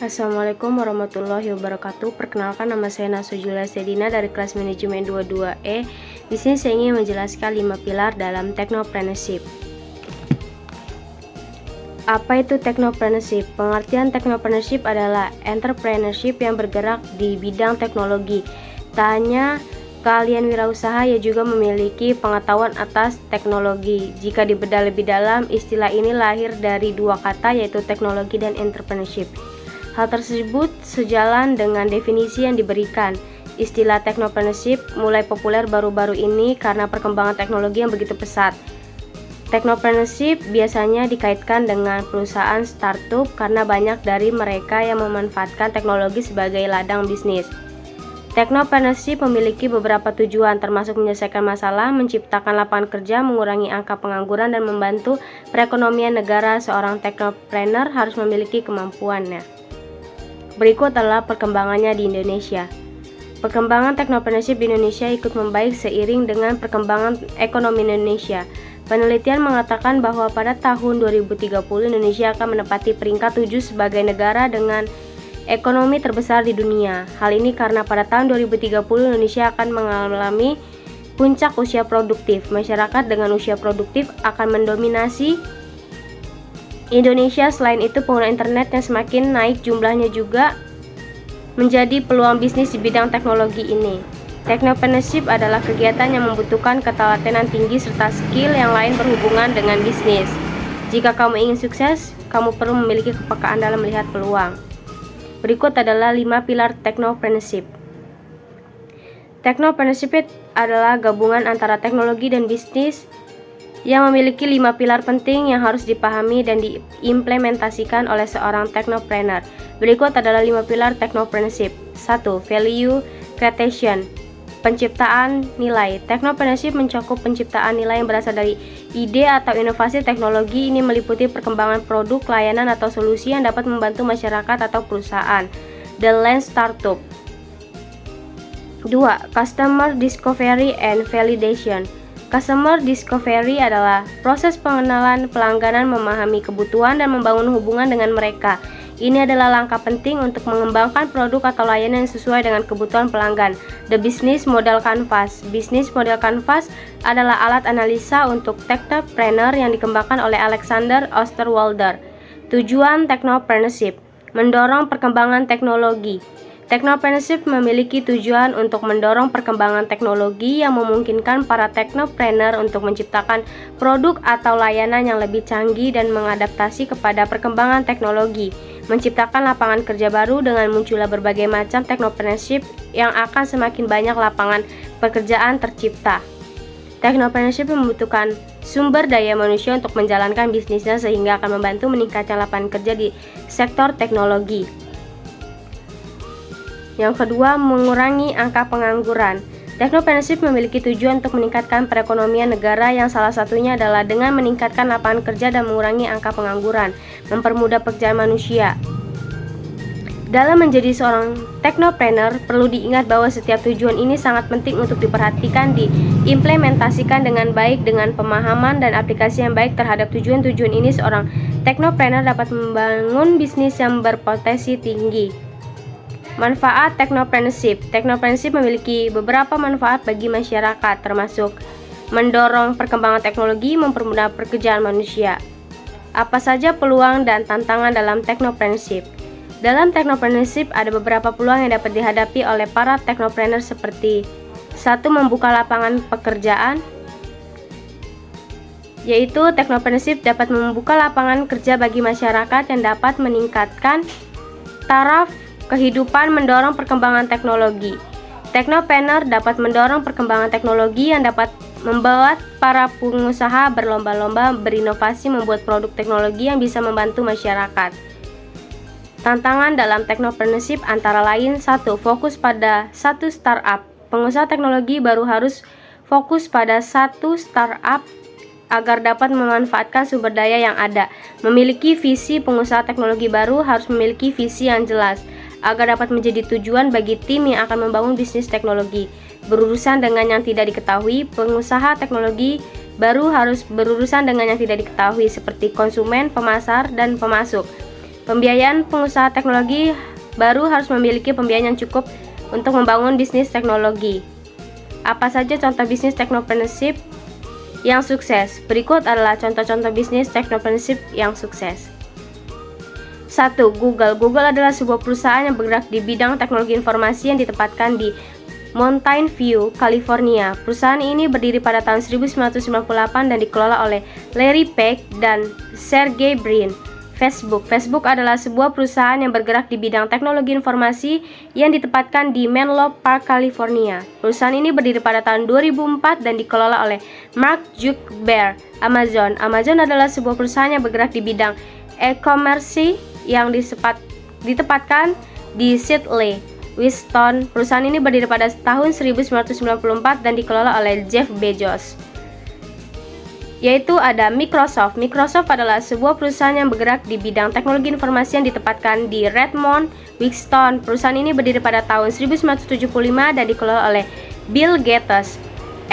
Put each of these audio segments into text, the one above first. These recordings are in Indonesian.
Assalamualaikum warahmatullahi wabarakatuh. Perkenalkan, nama saya Nasur Julia Sedina dari kelas manajemen 22E. Di sini saya ingin menjelaskan 5 pilar dalam technopreneurship. Apa itu technopreneurship? Pengertian technopreneurship adalah entrepreneurship yang bergerak di bidang teknologi. Tak hanya kalian wirausaha, ia juga memiliki pengetahuan atas teknologi. Jika dibedah lebih dalam, istilah ini lahir dari dua kata, yaitu teknologi dan entrepreneurship. Hal tersebut sejalan dengan definisi yang diberikan. Istilah technopreneurship mulai populer baru-baru ini karena perkembangan teknologi yang begitu pesat. Technopreneurship biasanya dikaitkan dengan perusahaan startup karena banyak dari mereka yang memanfaatkan teknologi sebagai ladang bisnis. Technopreneurship memiliki beberapa tujuan, termasuk menyelesaikan masalah, menciptakan lapangan kerja, mengurangi angka pengangguran, dan membantu perekonomian negara. Seorang technopreneur harus memiliki kemampuannya. Berikut adalah perkembangannya di Indonesia. Perkembangan technopreneurship di Indonesia ikut membaik seiring dengan perkembangan ekonomi Indonesia. Penelitian mengatakan bahwa pada tahun 2030 Indonesia akan menempati peringkat 7 sebagai negara dengan ekonomi terbesar di dunia. Hal ini karena pada tahun 2030 Indonesia akan mengalami puncak usia produktif. Masyarakat dengan usia produktif akan mendominasi Indonesia. Selain itu, pengguna internet yang semakin naik jumlahnya juga menjadi peluang bisnis di bidang teknologi ini. Technopreneurship adalah kegiatan yang membutuhkan ketelatenan tinggi serta skill yang lain berhubungan dengan bisnis. Jika kamu ingin sukses, kamu perlu memiliki kepekaan dalam melihat peluang. Berikut adalah 5 pilar technopreneurship. Technopreneurship adalah gabungan antara teknologi dan bisnis yang memiliki 5 pilar penting yang harus dipahami dan diimplementasikan oleh seorang technopreneur. Berikut adalah 5 pilar technopreneurship. 1. Value creation, penciptaan nilai. Technopreneurship mencakup penciptaan nilai yang berasal dari ide atau inovasi teknologi. Ini meliputi perkembangan produk, layanan, atau solusi yang dapat membantu masyarakat atau perusahaan. The Land Startup. 2. Customer discovery and validation. Customer discovery adalah proses pengenalan pelanggan, memahami kebutuhan, dan membangun hubungan dengan mereka. Ini adalah langkah penting untuk mengembangkan produk atau layanan yang sesuai dengan kebutuhan pelanggan. The Business Model Canvas. Business Model Canvas adalah alat analisa untuk technopreneur yang dikembangkan oleh Alexander Osterwalder. Tujuan technopreneurship: mendorong perkembangan teknologi. Technopreneurship memiliki tujuan untuk mendorong perkembangan teknologi yang memungkinkan para technopreneur untuk menciptakan produk atau layanan yang lebih canggih dan mengadaptasi kepada perkembangan teknologi, menciptakan lapangan kerja baru dengan munculnya berbagai macam technopreneurship yang akan semakin banyak lapangan pekerjaan tercipta. Technopreneurship membutuhkan sumber daya manusia untuk menjalankan bisnisnya sehingga akan membantu meningkatnya lapangan kerja di sektor teknologi. Yang kedua, mengurangi angka pengangguran. Technopreneurship memiliki tujuan untuk meningkatkan perekonomian negara yang salah satunya adalah dengan meningkatkan lapangan kerja dan mengurangi angka pengangguran, mempermudah pekerjaan manusia. Dalam menjadi seorang technopreneur, perlu diingat bahwa setiap tujuan ini sangat penting untuk diperhatikan, diimplementasikan dengan baik. Dengan pemahaman dan aplikasi yang baik terhadap tujuan-tujuan ini, seorang technopreneur dapat membangun bisnis yang berpotensi tinggi. Manfaat technopreneurship. Technopreneurship memiliki beberapa manfaat bagi masyarakat, termasuk mendorong perkembangan teknologi, mempermudah pekerjaan manusia. Apa saja peluang dan tantangan dalam technopreneurship? Dalam technopreneurship ada beberapa peluang yang dapat dihadapi oleh para technopreneur seperti: 1. Membuka lapangan pekerjaan, yaitu technopreneurship dapat membuka lapangan kerja bagi masyarakat yang dapat meningkatkan taraf kehidupan, mendorong perkembangan teknologi. Technopreneur dapat mendorong perkembangan teknologi yang dapat membuat para pengusaha berlomba-lomba berinovasi membuat produk teknologi yang bisa membantu masyarakat. Tantangan dalam technopreneurship antara lain: 1. Fokus pada satu startup. Pengusaha teknologi baru harus fokus pada satu startup agar dapat memanfaatkan sumber daya yang ada. Memiliki visi. Pengusaha teknologi baru harus memiliki visi yang jelas agar dapat menjadi tujuan bagi tim yang akan membangun bisnis teknologi. Berurusan dengan yang tidak diketahui. Pengusaha teknologi baru harus berurusan dengan yang tidak diketahui seperti konsumen, pemasar, dan pemasok. Pembiayaan pengusaha teknologi baru harus memiliki pembiayaan yang cukup untuk membangun bisnis teknologi. Apa saja contoh bisnis technopreneurship yang sukses? Berikut adalah contoh-contoh bisnis technopreneurship yang sukses. 1. Google. Google adalah sebuah perusahaan yang bergerak di bidang teknologi informasi yang ditempatkan di Mountain View, California. Perusahaan ini berdiri pada tahun 1998 dan dikelola oleh Larry Page dan Sergey Brin. Facebook. Facebook adalah sebuah perusahaan yang bergerak di bidang teknologi informasi yang ditempatkan di Menlo Park, California. Perusahaan ini berdiri pada tahun 2004 dan dikelola oleh Mark Zuckerberg. Amazon. Amazon adalah sebuah perusahaan yang bergerak di bidang e-commerce yang ditempatkan di Seattle, Wisconsin. Perusahaan ini berdiri pada tahun 1994 dan dikelola oleh Jeff Bezos. Yaitu ada Microsoft. Microsoft adalah sebuah perusahaan yang bergerak di bidang teknologi informasi yang ditempatkan di Redmond, Wisconsin. Perusahaan ini berdiri pada tahun 1975 dan dikelola oleh Bill Gates.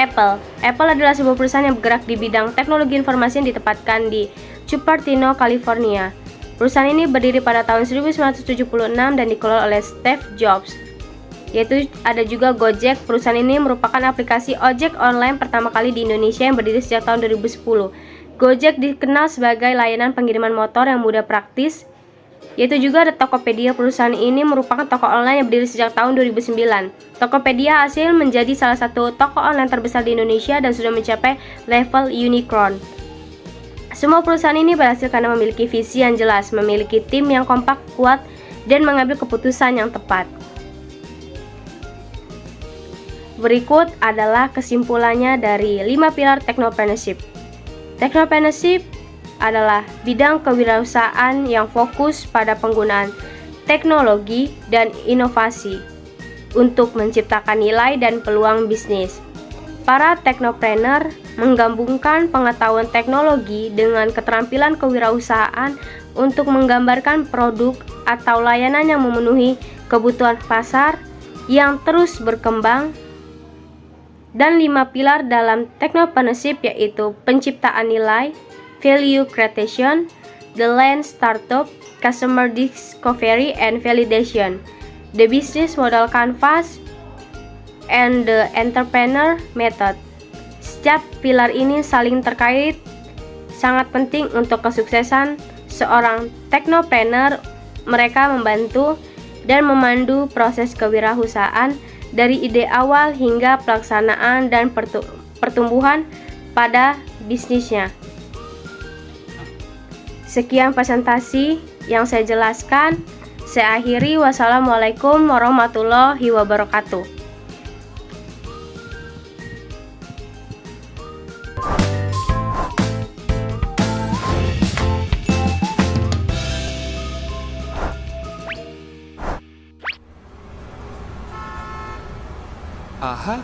Apple. Apple adalah sebuah perusahaan yang bergerak di bidang teknologi informasi yang ditempatkan di Cupertino, California. Perusahaan ini berdiri pada tahun 1976 dan dikelola oleh Steve Jobs. Yaitu ada juga Gojek. Perusahaan ini merupakan aplikasi ojek online pertama kali di Indonesia yang berdiri sejak tahun 2010. Gojek dikenal sebagai layanan pengiriman motor yang mudah praktis. Yaitu juga ada Tokopedia. Perusahaan ini merupakan toko online yang berdiri sejak tahun 2009. Tokopedia hasil menjadi salah satu toko online terbesar di Indonesia dan sudah mencapai level unicorn. Semua perusahaan ini berhasil karena memiliki visi yang jelas, memiliki tim yang kompak, kuat, dan mengambil keputusan yang tepat. Berikut adalah kesimpulannya dari 5 pilar technopreneurship. Technopreneurship adalah bidang kewirausahaan yang fokus pada penggunaan teknologi dan inovasi untuk menciptakan nilai dan peluang bisnis. Para teknopreneur menggabungkan pengetahuan teknologi dengan keterampilan kewirausahaan untuk menggambarkan produk atau layanan yang memenuhi kebutuhan pasar yang terus berkembang. Dan 5 pilar dalam technopreneurship yaitu penciptaan nilai, value creation, the lean startup, customer discovery and validation, the business model canvas, and the entrepreneur method. Setiap pilar ini saling terkait, sangat penting untuk kesuksesan seorang technopreneur. Mereka membantu dan memandu proses kewirausahaan dari ide awal hingga pelaksanaan dan pertumbuhan pada bisnisnya. Sekian presentasi yang saya jelaskan. Saya akhiri. Wassalamualaikum warahmatullahi wabarakatuh. Aha.